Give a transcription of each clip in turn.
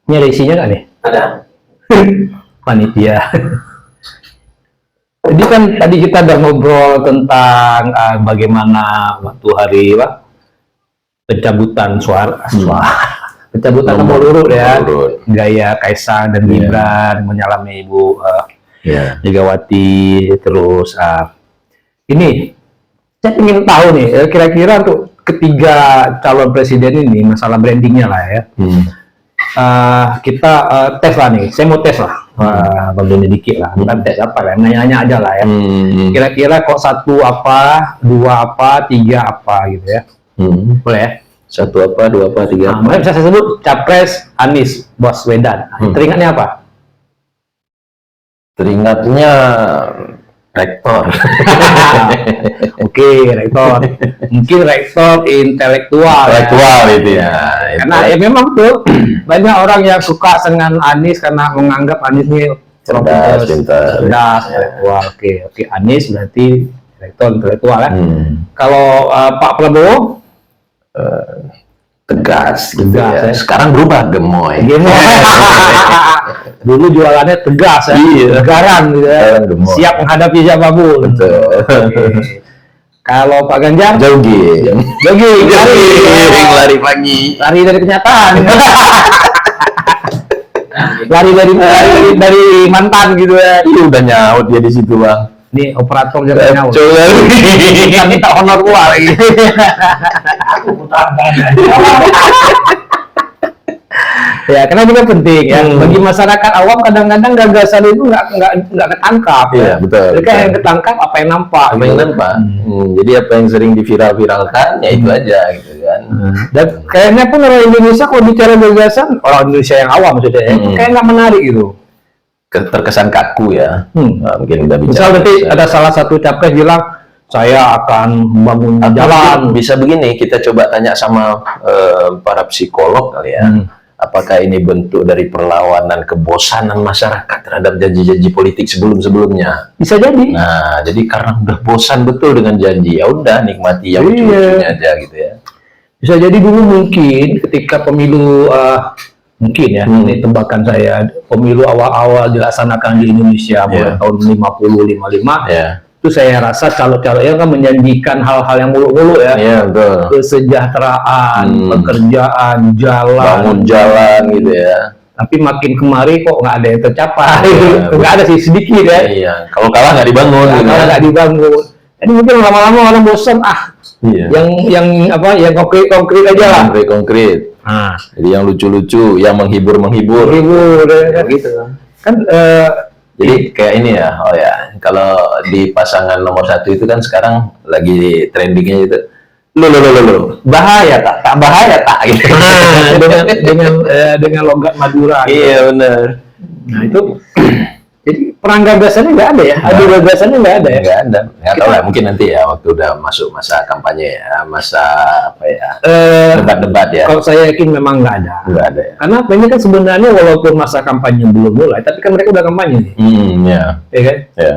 Ini ada isinya nggak nih? Ada. Panitia. Jadi kan tadi kita udah ngobrol tentang bagaimana waktu hari pencabutan pencabutan nomor urut ya, gaya Kaisang dan Gibran menyalami Ibu Megawati. Terus ini saya ingin tahu nih, kira-kira untuk ketiga calon presiden ini masalah brandingnya lah ya. Kita tes lah nih, saya mau tes lah, bagian dikit lah, bukan tes apa ya, nanya-nanya aja lah ya. Kira-kira kok 1 apa, 2 apa, 3 apa gitu ya. Boleh ya? 1 apa, 2 apa, 3 apa. Bisa saya sebut Capres Anies Baswedan. Teringatnya apa? Teringatnya rektor. Oke, rektor. Mungkin rektor intelektual itu ya. Karena ya memang tuh banyak orang yang suka dengan Anies karena menganggap Anies ini cerdas, intelektual. Oke, Anies berarti rektor intelektual ya. Kalau Pak Prabowo tegas ya. Sekarang berubah gemoy. Dulu jualannya tegas ya, tegaran gitu ya, siap menghadapi siapapun. Kalau Pak Ganjar, jogging, lari pagi, lari dari kenyataan, lari dari mantan gitu ya. Udah nyaut dia di situ bang. Ini operator jangan nyaut. Kita minta honor gua lagi. Ya, karena itu kan penting ya. Bagi masyarakat awam kadang-kadang gagasan itu nggak ketangkap. Iya, betul. Jadi kan yang ketangkap apa yang nampak. Jadi apa yang sering diviral-viralkan ya itu aja gitu kan. Dan kayaknya pun orang Indonesia kalau bicara gagasan, orang Indonesia yang awam maksudnya, kayak nggak menarik gitu. Terkesan kaku ya. Mungkin udah bicara. Misal nanti ada salah satu capres bilang, saya akan membangun jalan. Bisa begini, kita coba tanya sama para psikolog kali ya. Apakah ini bentuk dari perlawanan kebosanan masyarakat terhadap janji-janji politik sebelum-sebelumnya? Bisa jadi. Nah, jadi karena udah bosan betul dengan janji, ya udah nikmati yang lucu-lucunya aja gitu ya. Bisa jadi dulu mungkin ketika pemilu mungkin ya, ini tebakan saya, pemilu awal-awal dilaksanakan di Indonesia mulai tahun 50-55 itu saya rasa calon-calonnya kan menjanjikan hal-hal yang muluk-muluk ya, kesejahteraan, pekerjaan, jalan, bangun jalan gitu ya. Tapi makin kemari kok nggak ada yang tercapai, nggak ada sih, sedikit ya. Iya, kalau kalah nggak dibangun. Kalau nggak dibangun, jadi mungkin lama-lama orang bosan yang konkret aja lah. Konkret. Jadi yang lucu-lucu, yang menghibur kan gitu. Kan jadi kayak ini ya, kalau di pasangan nomor 1 itu kan sekarang lagi trendingnya itu, lo bahaya tak bahaya tak gitu. Dengan logat Madura. Iya benar. Nah itu, jadi perang gagasannya nggak ada ya, adu gagasannya nggak ada ya. Nggak tahu lah, mungkin nanti ya waktu udah masuk masa kampanye ya, masa debat-debat ya. Kalau saya yakin memang nggak ada. Ya. Karena ini kan sebenarnya walaupun masa kampanye belum mulai, tapi kan mereka udah kampanye nih. Ya kan? Ya.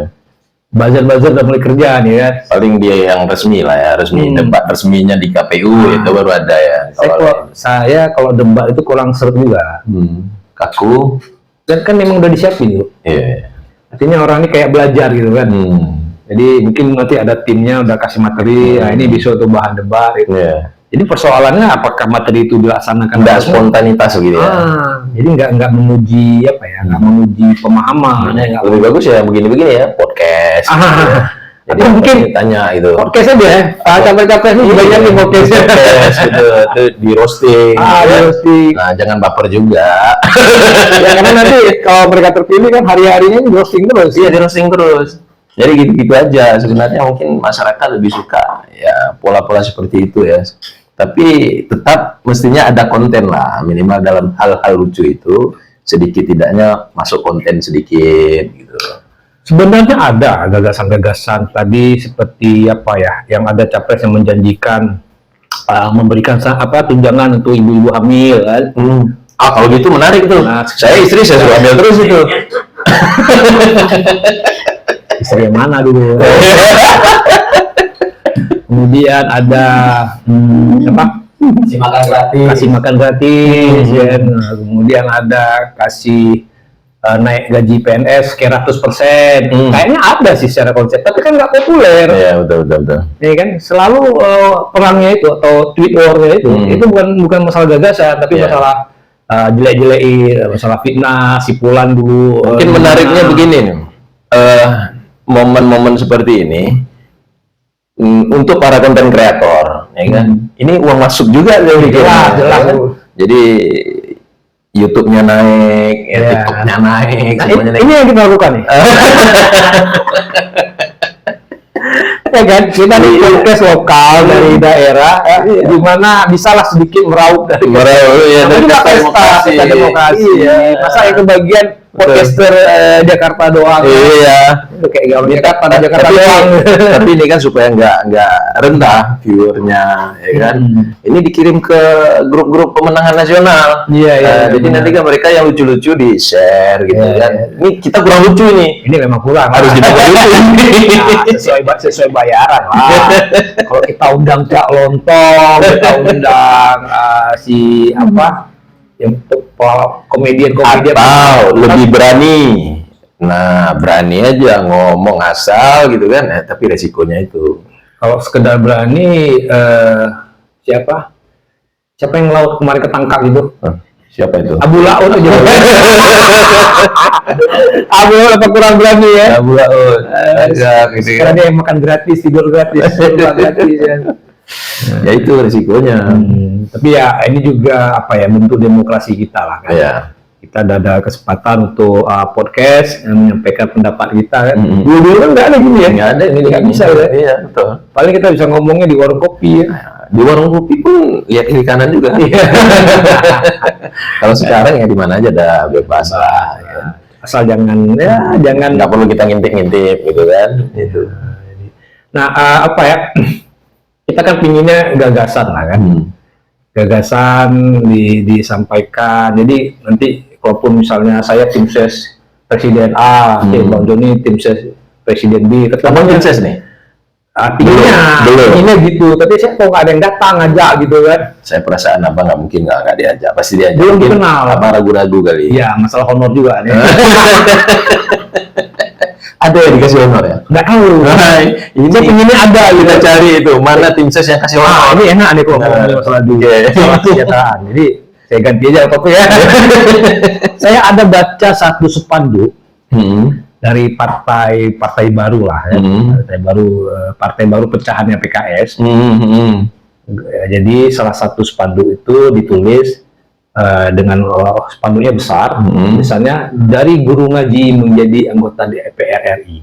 Buzzer udah mulai kerja nih kan. Paling dia yang resmi lah ya, debat resminya di KPU itu baru ada ya. Saya kalau debat itu kurang seru juga. Kaku. Dan kan memang udah disiapin tuh. Artinya orang ini kayak belajar gitu kan. Jadi mungkin nanti ada timnya udah kasih materi, ini bisa untuk bahan debat gitu. Jadi persoalannya apakah materi itu dilaksanakan nggak spontanitas gitu ya. Jadi nggak menguji nggak menguji pemahaman. Lebih bagus ya begini-begini ya, podcast. Jadi mungkin tanya itu. Podcast aja ya. Capres-capres ini banyak nih podcast. Itu di roasting. Nah, jangan baper juga. Ya karena nanti kalau mereka terpilih kan hari-harinya di roasting terus. Iya, di roasting terus. Jadi gitu-gitu aja. Sebenarnya mungkin masyarakat lebih suka ya pola-pola seperti itu ya. Tapi tetap mestinya ada konten lah, minimal dalam hal-hal lucu itu sedikit tidaknya masuk konten sedikit gitu. Sebenarnya ada gagasan-gagasan tadi seperti yang ada capres yang menjanjikan memberikan tunjangan untuk ibu-ibu hamil kan. Kalau gitu menarik tuh. Saya istri saya suruh hamil terus itu. Istri yang mana dulu? Kemudian ada Kasih makan gratis. kasih makan gratis, ya. Nah, kemudian ada kasih naik gaji PNS sekian ratus %. Kayaknya ada sih secara konsep, tapi kan nggak populer. Iya, betul. Ya kan, selalu perangnya itu atau tweet war-nya itu bukan masalah gagasan, tapi Iya. masalah jelek-jelekin, masalah fitnah, sipulan dulu. Mungkin menariknya begini nih, momen-momen seperti ini untuk para konten kreator, ya kan? Ini uang masuk juga dari Jelas. Jadi YouTube-nya naik, Iya. TikTok-nya naik, Nah, semuanya naik. ini yang kita lakukan nih. Ya kan, kita di podcast lokal dari daerah, di mana bisalah sedikit meraup dari Ya, Tapi dari kita pesta, kita demokrasi. Iya. Masa yang kebagian podcaster Jakarta doang. Iya. Itu kayak gaul Jakarta tapi, doang. tapi ini kan supaya nggak rendah viewernya, ya kan? Ini dikirim ke grup-grup pemenangan nasional. Iya. Jadi nanti kan mereka yang lucu-lucu di share gitu Iya, kan. iya. Ini kita kurang lucu ini. Ini memang kurang. Harus dibuat lucu. Nah, sesuai bayaran lah. Kalau kita undang Cak Lontong, kita undang si apa yang komedian Atau lebih berani. Nah, berani aja ngomong asal gitu kan. Tapi resikonya itu. kalau sekedar berani siapa yang laut kemarin ketangkap itu Siapa itu? Abu Laut aja. Abu Laut apa kurang berani ya? Abu Laut. Gitu Karena kan. dia makan gratis, tidur gratis, rumah gratis ya. Ya itu resikonya. Tapi ya ini juga apa ya, bentuk demokrasi kita lah kan. Iya. Kita ada kesempatan untuk podcast yang menyampaikan pendapat kita kan. Mm-mm. Dulu kan nggak ada gini ya. Nggak ada ini Nggak bisa ya. Iya, betul. Paling kita bisa ngomongnya di warung kopi ya. Di warung kopi pun lihat kiri kanan juga. Kalau sekarang ya di mana aja dah bebas lah. Ya. Asal jangan Nggak perlu kita ngintip-ngintip gitu kan. Itu. Nah, apa ya? Kita kan pinginnya gagasan lah kan. Gagasan disampaikan. Jadi nanti kalaupun misalnya saya tim ses Presiden A, Bang Joni tim ses Presiden B, Abang sukses nih. artinya Belum. gitu. Tapi saya kok nggak ada yang datang ngajak gitu kan. Saya perasaan abang nggak mungkin nggak diajak, pasti diajak. Belum Mungkin dikenal. Abang ragu-ragu kali. Iya, masalah honor juga nih. Ada yang dikasih honor ya? Nggak tahu. Ini Saya pinginnya ada kita gitu. cari itu mana tim ses yang kasih honor. Ini enak nih kalau ngomongin masalah duit, masalah kesejahteraan. Jadi saya ganti aja topik ya. Saya ada baca satu spanduk dari partai baru lah ya. Partai baru pecahannya PKS. Jadi salah satu spanduk itu ditulis dengan spanduknya besar, misalnya dari guru ngaji menjadi anggota DPR RI.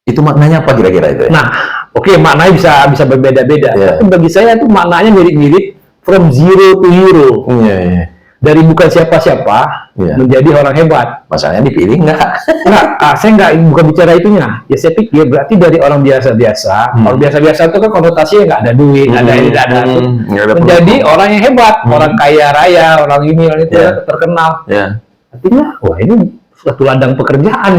Itu maknanya apa kira-kira itu? Nah, oke, maknanya bisa berbeda-beda. Yeah. Tapi bagi saya itu maknanya mirip-mirip from zero to hero. Iya. Dari bukan siapa-siapa Yeah. menjadi orang hebat. Masalahnya dipilih nggak? Saya bukan bicara itunya. Ya saya pikir berarti dari orang biasa-biasa. Orang biasa-biasa itu kan konotasinya nggak ada duit, nggak ada ini, nggak ada itu. Nggak ada Menjadi peluang. orang yang hebat, orang kaya raya, orang ini, orang itu Yeah. terkenal. Ya. Artinya, wah ini suatu ladang pekerjaan.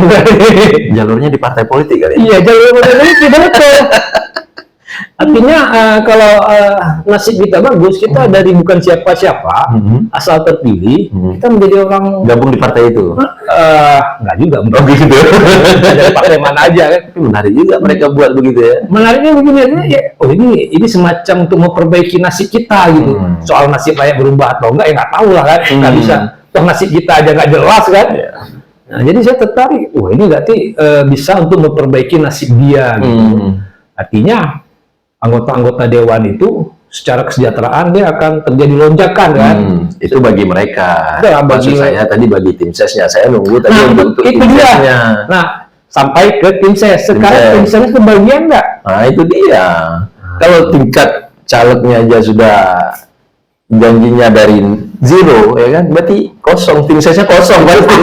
Jalurnya di partai politik kali. Iya, jalur ini tidak betul. Artinya kalau nasib kita bagus, kita dari bukan siapa-siapa, asal terpilih, kita menjadi orang Gabung di partai itu. nggak juga, gitu. dari partai mana aja kan. Tapi menarik juga mereka buat begitu ya. Menariknya begini, ya, oh ini semacam untuk memperbaiki nasib kita gitu. Soal nasib layak berubah atau enggak, ya nggak tahu lah kan, nggak bisa. Toh nasib kita aja nggak jelas kan. Nah, jadi saya tertarik, wah ini berarti bisa untuk memperbaiki nasib dia gitu. Artinya anggota-anggota dewan itu secara kesejahteraan dia akan terjadi lonjakan kan. Itu bagi mereka. Itu lah bagi- Maksud saya tadi bagi tim sesnya. Saya nunggu tadi Nah, untuk itu tim dia. sesnya. Nah, sampai ke tim ses. Sekarang tim ses. ses kebagian nggak? Nah itu dia. Kalau tingkat calegnya aja sudah janjinya dari zero, ya kan? Berarti kosong, tim sesnya kosong berarti.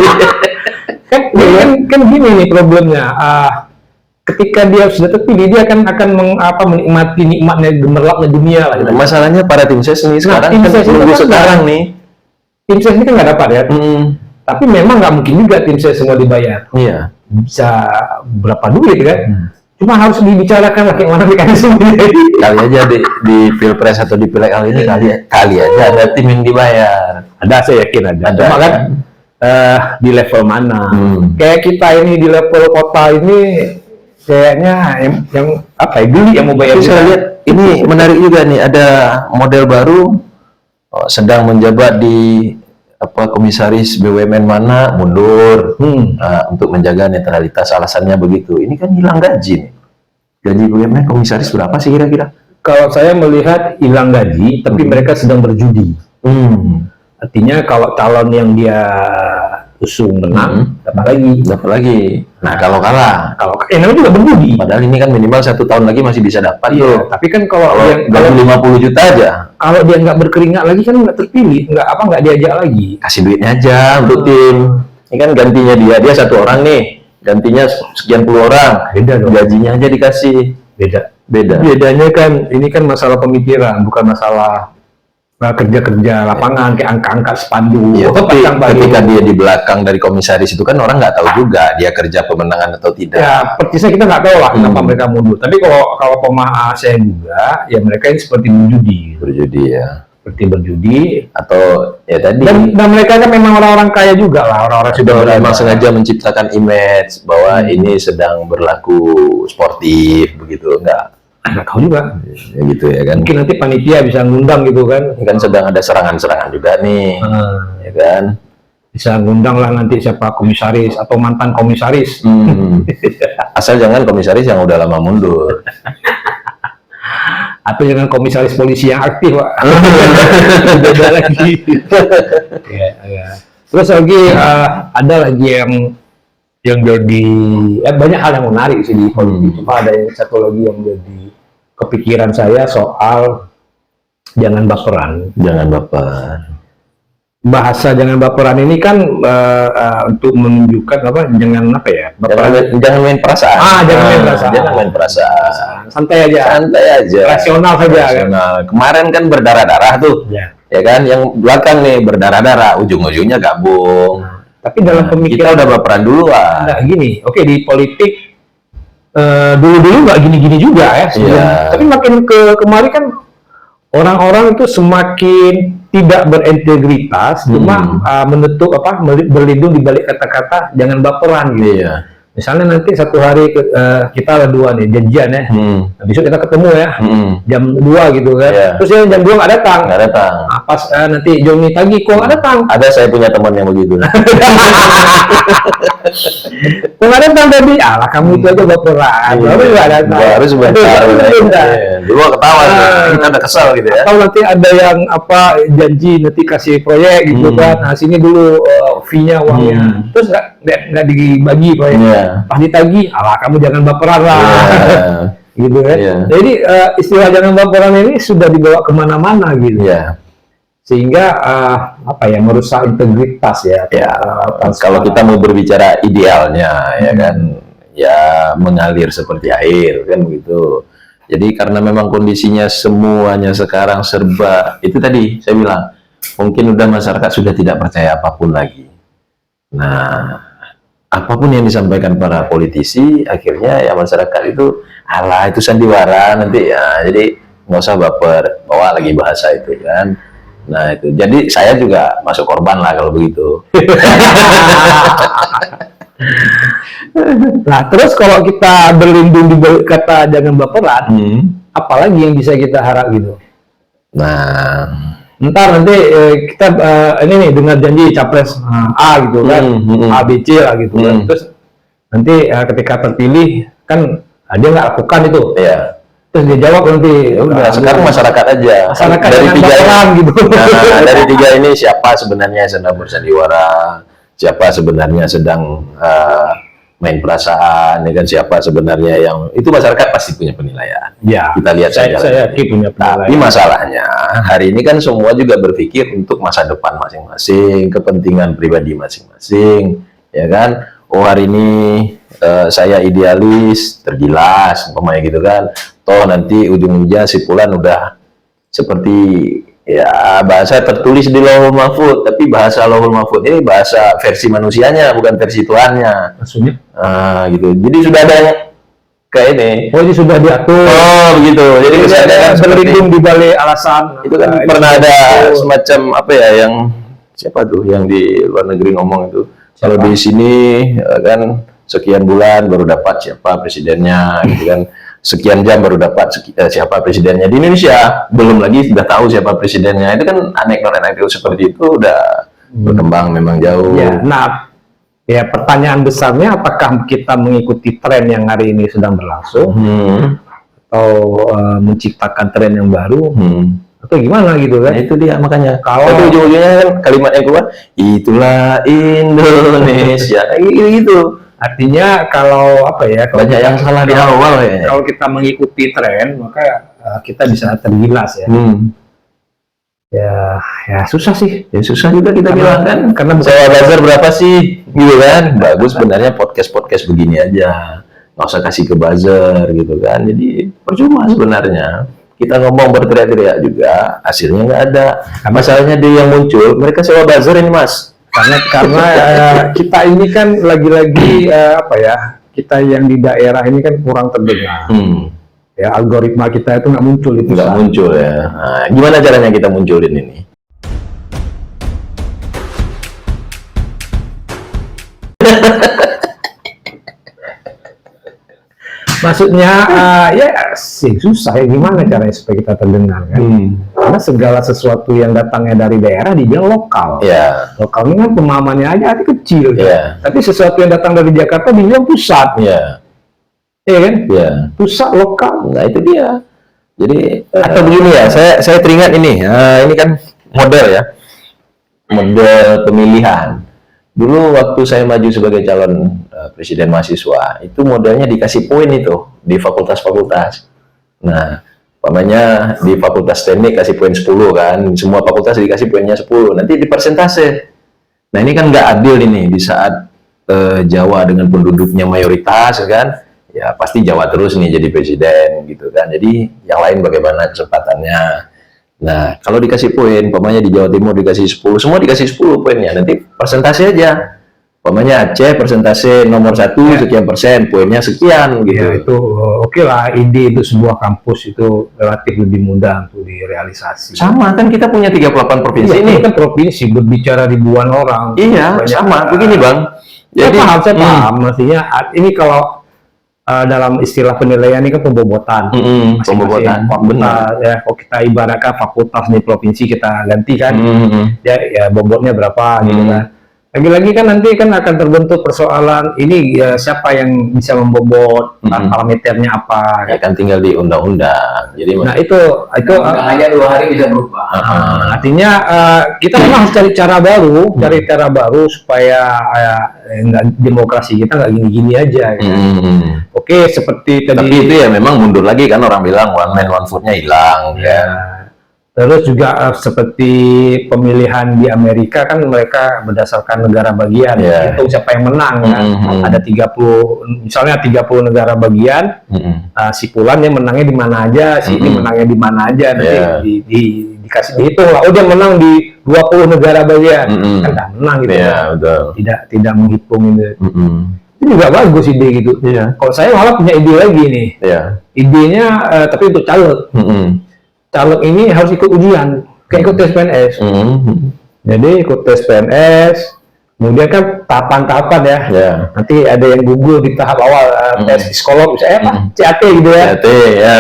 kan gini nih problemnya. Ketika dia sudah terpilih, dia akan menikmati nikmatnya gemerlapnya dunia lah. Gitu. Masalahnya para tim ses nih sekarang tim kan ses itu nunggu kan sekarang nih. Tim ses ini kan nggak dapat ya. Tapi memang nggak mungkin juga tim ses semua dibayar. Iya. Bisa berapa duit kan? Cuma harus dibicarakan lah kayak mana mekanismenya. Kali aja di pilpres atau di pileg kali ini kali aja ada tim yang dibayar. Ada, saya yakin ada. Ada. Cuma kan di level mana? Kayak kita ini di level kota ini kayaknya yang apa ya, geli yang mau bayar. Tapi saya lihat ini menarik juga nih, ada model baru sedang menjabat di komisaris BUMN mana mundur untuk menjaga netralitas, alasannya begitu. Ini kan hilang gaji nih. Gaji BUMN komisaris berapa sih kira-kira? Kalau saya melihat hilang gaji, tapi mereka sedang berjudi. Artinya kalau calon yang dia usung menang, dapat lagi. Nah kalau kalah, namanya juga berjudi. Padahal ini kan minimal 1 tahun lagi masih bisa dapat. Iya, tapi kan kalau 50 juta aja. Kalau dia nggak berkeringat lagi kan nggak terpilih, nggak diajak lagi. Kasih duitnya aja untuk tim. Ini kan gantinya dia 1 orang nih, gantinya sekian puluh orang. Beda dong. Gajinya aja dikasih. Beda. Bedanya kan ini kan masalah pemikiran, bukan masalah kerja-kerja lapangan kayak angka-angka spanduk. Ya, tapi ketika dia di belakang dari komisaris itu kan orang nggak tahu juga dia kerja pemenangan atau tidak. Ya, percisnya kita nggak tahu lah kenapa mereka mundur. Tapi kalau pemahaman saya juga, ya mereka ini seperti berjudi ya. Seperti berjudi atau ya tadi. Dan mereka kan memang orang-orang kaya juga lah, orang-orang sudah memang sengaja menciptakan image bahwa ini sedang berlaku sportif begitu, nggak tahu juga. Ya gitu ya kan. Mungkin nanti panitia bisa ngundang gitu kan. Ini kan sedang ada serangan-serangan juga nih. Ya kan. Bisa ngundang lah nanti siapa komisaris atau mantan komisaris. Asal jangan komisaris yang udah lama mundur. Atau jangan komisaris polisi yang aktif, Pak. Beda lagi. Ya. Terus lagi ada lagi yang jadi banyak hal yang menarik sih di politik. Cuma ada yang satu lagi yang jadi kepikiran saya soal jangan baperan. Jangan baper. Bahasa jangan baperan ini kan untuk menunjukkan jangan main perasaan. Jangan main perasaan. Santai aja. Rasional saja. Kan? Kemarin kan berdarah-darah tuh. Ya kan, yang belakang nih berdarah-darah, ujung-ujungnya gabung. Tapi dalam pemikiran kita udah baperan duluan. Nah, gini, oke, di politik dulu-dulu nggak gini-gini juga ya. Tapi makin kemari kan orang-orang itu semakin tidak berintegritas, cuma berlindung di balik kata-kata jangan baperan gitu. Misalnya nanti satu hari kita berdua nih janjian ya, besok kita ketemu ya jam 2 gitu kan. Terus jam 2 nggak datang. Pas nanti Joni tagih kok nggak datang. Ada, saya punya teman yang begitu. Kok nggak datang tadi? Alah kamu itu aja baperan. Baru nggak datang. Baru sebentar. Dulu ketawa, kita udah kesal gitu ya. Atau nanti ada yang janji nanti kasih proyek gitu kan. Nah sini dulu fee-nya, uangnya. Terus nggak dibagi proyeknya. Pas ditagih, alah kamu jangan baperan lah. Gitu kan. Jadi istilah jangan baperan ini sudah dibawa kemana-mana gitu. Sehingga merusak integritas ya. Kalau kita mau berbicara idealnya ya kan, ya mengalir seperti air kan begitu. Jadi karena memang kondisinya semuanya sekarang serba itu tadi saya bilang, mungkin udah masyarakat sudah tidak percaya apapun lagi. Nah, apapun yang disampaikan para politisi, akhirnya ya masyarakat itu alah itu sandiwara nanti ya. Jadi nggak usah baper, bawa lagi bahasa itu kan. Nah itu, jadi saya juga masuk korban lah kalau begitu. Nah terus kalau kita berlindung di balik kata jangan baperan, apalagi yang bisa kita harap gitu? Nah, ntar nanti kita ini nih dengar janji capres A gitu kan, A B C lah gitu kan. Terus nanti ketika terpilih kan dia nggak lakukan itu. Terus dia jawab nanti, sekarang masyarakat aja. Masyarakat dari 3 orang gitu. Nah, dari 3 ini siapa sebenarnya yang sedang bersandiwara, siapa sebenarnya sedang main perasaan, ya kan, siapa sebenarnya yang itu masyarakat pasti punya penilaian. Kita lihat saja. Saya punya penilaian. Tapi masalahnya hari ini kan semua juga berpikir untuk masa depan masing-masing, kepentingan pribadi masing-masing, ya kan. Oh hari ini saya idealis, tergilas, umpamanya gitu kan. Toh nanti ujung-ujungnya si Fulan udah seperti ya bahasa tertulis di Lauhul Mahfuz, tapi bahasa Lauhul Mahfuz ini bahasa versi manusianya, bukan versi Tuhannya. Maksudnya? Gitu. Jadi sudah ada kayak ini. Oh, ini sudah diatur. Oh begitu. Jadi kesannya kan berlindung di balik alasan. itu kan pernah ada semacam apa ya yang siapa tuh yang di luar negeri ngomong itu. Kalau di sini kan sekian bulan baru dapat siapa presidennya, gitu kan. Sekian jam baru dapat siapa presidennya. Di Indonesia belum lagi sudah tahu siapa presidennya. Itu kan anekdot seperti itu udah berkembang memang jauh. Ya, nah, ya pertanyaan besarnya apakah kita mengikuti tren yang hari ini sedang berlangsung atau menciptakan tren yang baru atau gimana gitu kan? Nah, itu dia makanya. Kalau tapi ujung-ujungnya kan kalimat yang keluar itulah Indonesia gitu. Artinya kalau apa ya? Banyak yang salah di awal ya. Kalau kita mengikuti tren maka kita bisa tergilas ya. Ya susah sih. Ya susah juga kita bilang kan. Karena sewa buzzer berapa sih? Gitu kan. Bagus sebenarnya podcast begini aja. Nggak usah kasih ke buzzer gitu kan. Jadi percuma sebenarnya. Kita ngomong berteriak-teriak juga, hasilnya nggak ada. Masalahnya dia yang muncul, mereka sewa buzzer ini mas. Karena kita ini kan lagi-lagi apa ya? Kita yang di daerah ini kan kurang terdengar. Ya algoritma kita itu nggak muncul itu. Nggak muncul ya. Nah, gimana caranya kita munculin ini? Maksudnya ya sih susah ya, gimana caranya supaya kita terdengar kan? Karena segala sesuatu yang datangnya dari daerah dibilang lokal. Lokal ini kan pemahamannya aja arti kecil. Tapi sesuatu yang datang dari Jakarta dibilang pusat. Iya kan? Pusat lokal. Nah itu dia. Jadi atau begini ya, saya teringat ini. Ini kan model ya, model pemilihan. Dulu waktu saya maju sebagai calon presiden mahasiswa, itu modelnya dikasih poin itu di fakultas-fakultas. Nah, umpamanya di fakultas teknik kasih poin 10 kan, semua fakultas dikasih poinnya 10, nanti di persentase. Nah, ini kan nggak adil ini di saat Jawa dengan penduduknya mayoritas kan, ya pasti Jawa terus nih jadi presiden gitu kan. Jadi yang lain bagaimana kesempatannya. Nah, kalau dikasih poin, umpamanya di Jawa Timur dikasih 10, semua dikasih 10 poinnya, nanti persentase aja. Umpamanya Aceh persentase nomor 1 sekian persen, poinnya sekian gitu. Ya, itu oke lah, ide itu sebuah kampus itu relatif lebih mudah untuk direalisasi. Sama kan kita punya 38 provinsi ini. Ini kan provinsi berbicara ribuan orang. Iya, sama. Begini Bang. Jadi saya paham, maksudnya ini kalau dalam istilah penilaian ini kan pembobotan. Pembobotan. Benar. Ya, kalau kita ibaratkan fakultas di provinsi kita ganti kan, ya bobotnya berapa gitu kan. Lagi-lagi kan nanti kan akan terbentuk persoalan ini ya, siapa yang bisa membobot, parameternya apa. Ya kan tinggal di undang-undang. Jadi nah itu aja 2 hari bisa berubah. Artinya kita memang harus cari cara baru supaya demokrasi kita nggak gini-gini aja. Gitu. Oke, seperti tadi. Tapi itu ya memang mundur lagi kan, orang bilang one man one vote-nya hilang. Ya. Terus juga seperti pemilihan di Amerika kan mereka berdasarkan negara bagian, itu siapa yang menang kan. Ada 30, misalnya 30 negara bagian, si Fulan dia menangnya di mana aja, si ini menangnya di mana aja, nanti dikasih dihitung lah. Oh dia menang di 20 negara bagian, kan nggak menang gitu. Tidak menghitung itu. Itu juga bagus ide gitu. Kalau saya malah punya ide lagi nih. Idenya tapi untuk caleg. Caleg ini harus ikut ujian, kayak ikut tes PNS. Jadi ikut tes PNS, kemudian kan tahapan-tahapan ya. Nanti ada yang gugur di tahap awal, tes psikolog, misalnya CAT gitu ya. CAT ya.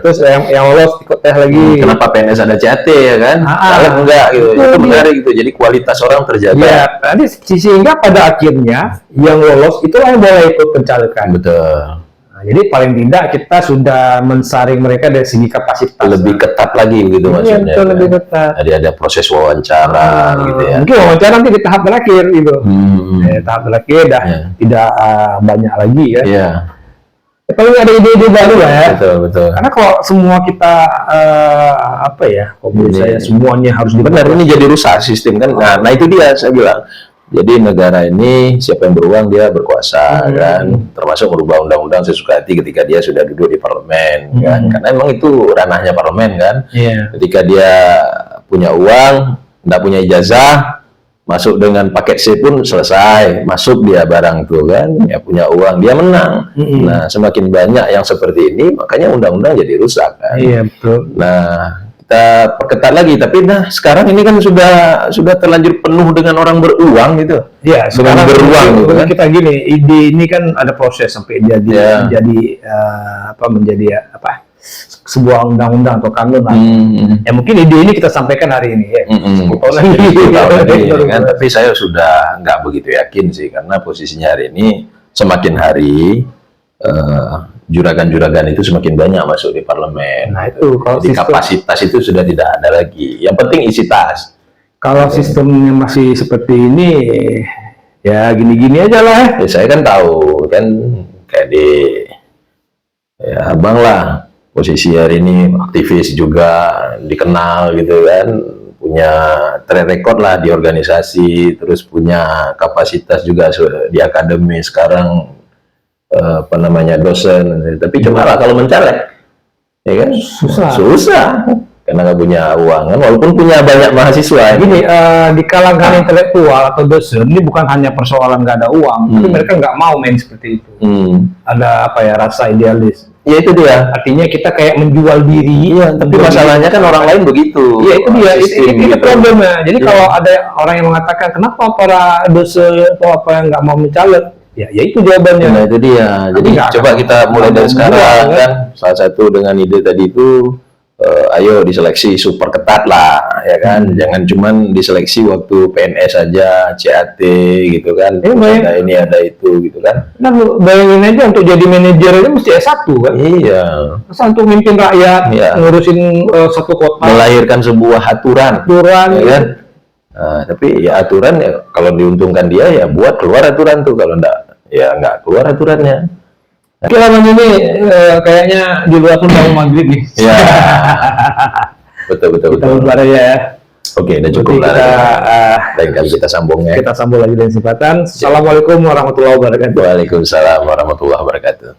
Terus yang lolos ikut tes lagi. Kenapa PNS ada CAT ya kan? Caleg enggak gitu. Itu menarik gitu. Jadi kualitas orang terjaga. Ya, nanti sehingga pada akhirnya yang lolos itulah yang boleh ikut pencalekan. Betul. Jadi paling tidak kita sudah mensaring mereka dari segi kapasitas. Lebih ketat lagi gitu maksudnya. Iya, lebih ketat. Jadi ada proses wawancara gitu ya. Mungkin wawancara nanti di tahap terakhir gitu. Tahap terakhir tidak banyak lagi ya. Paling ada ide-ide baru lah ya. Betul. Karena kalau semua kita apa ya, kalau saya semuanya harus benar, ini jadi rusak sistem kan. Nah itu dia saya bilang. Jadi negara ini siapa yang beruang dia berkuasa kan, termasuk merubah undang-undang sesuka hati ketika dia sudah duduk di parlemen kan, karena emang itu ranahnya parlemen kan. Ketika dia punya uang, tidak punya ijazah, masuk dengan paket C pun selesai, masuk dia barang tuh kan, ya punya uang, dia menang. Nah, semakin banyak yang seperti ini, makanya undang-undang jadi rusak kan. Iya, betul. Nah, kita perketat lagi, tapi nah sekarang ini kan sudah terlanjur penuh dengan orang beruang gitu. Iya, sekarang beruang gitu kan. kita gini, ide ini kan ada proses sampai jadi menjadi sebuah undang-undang atau kanun lah. Ya mungkin ide ini kita sampaikan hari ini ya. 10 tahun lagi. Kan, tapi saya sudah nggak begitu yakin sih, karena posisinya hari ini semakin hari juragan-juragan itu semakin banyak masuk di parlemen. Nah itu kalau jadi kapasitas itu sudah tidak ada lagi. Yang penting isi tas. Kalau sistemnya masih seperti ini, ya gini-gini aja lah. Ya, saya kan tahu kan kayak di abang lah, posisi hari ini aktivis juga, dikenal gitu kan, punya track record lah di organisasi, terus punya kapasitas juga di akademi, sekarang dosen. Tapi cuma lah kalau mencaleg, ya kan susah karena nggak punya uang kan, walaupun punya banyak mahasiswa. Gini, di kalangan intelektual atau dosen ini bukan hanya persoalan nggak ada uang, tapi mereka nggak mau main seperti itu. Ada rasa idealis. Ya itu dia. Artinya kita kayak menjual diri. Iya, tapi masalahnya kan orang lain begitu. Iya, itu dia. Itu problemnya. Jadi kalau ada orang yang mengatakan kenapa para dosen atau yang nggak mau mencaleg, ya itu jawabannya. Nah itu dia. Jadi coba kita mulai dari sekarang kan. Salah satu dengan ide tadi itu, ayo diseleksi super ketat lah, ya kan. Jangan cuman diseleksi waktu PNS saja, CAT gitu kan. Ada ini ada itu gitu kan. Nah, bayangin aja untuk jadi manajer aja mesti S1 kan. Iya. Masa untuk mimpin rakyat, ngurusin satu kota, melahirkan sebuah aturan ya kan. Tapi ya aturan ya kalau diuntungkan dia ya buat keluar aturan tuh, kalau enggak ya enggak keluar aturannya. Kelaman ini kayaknya di luar pun mau maghrib nih. Ya. betul. Kita ya. Oke, udah cukup lah. Lain kali kita sambung ya. Kita sambung lagi dengan sempatan. Assalamualaikum warahmatullahi wabarakatuh. Waalaikumsalam warahmatullahi wabarakatuh.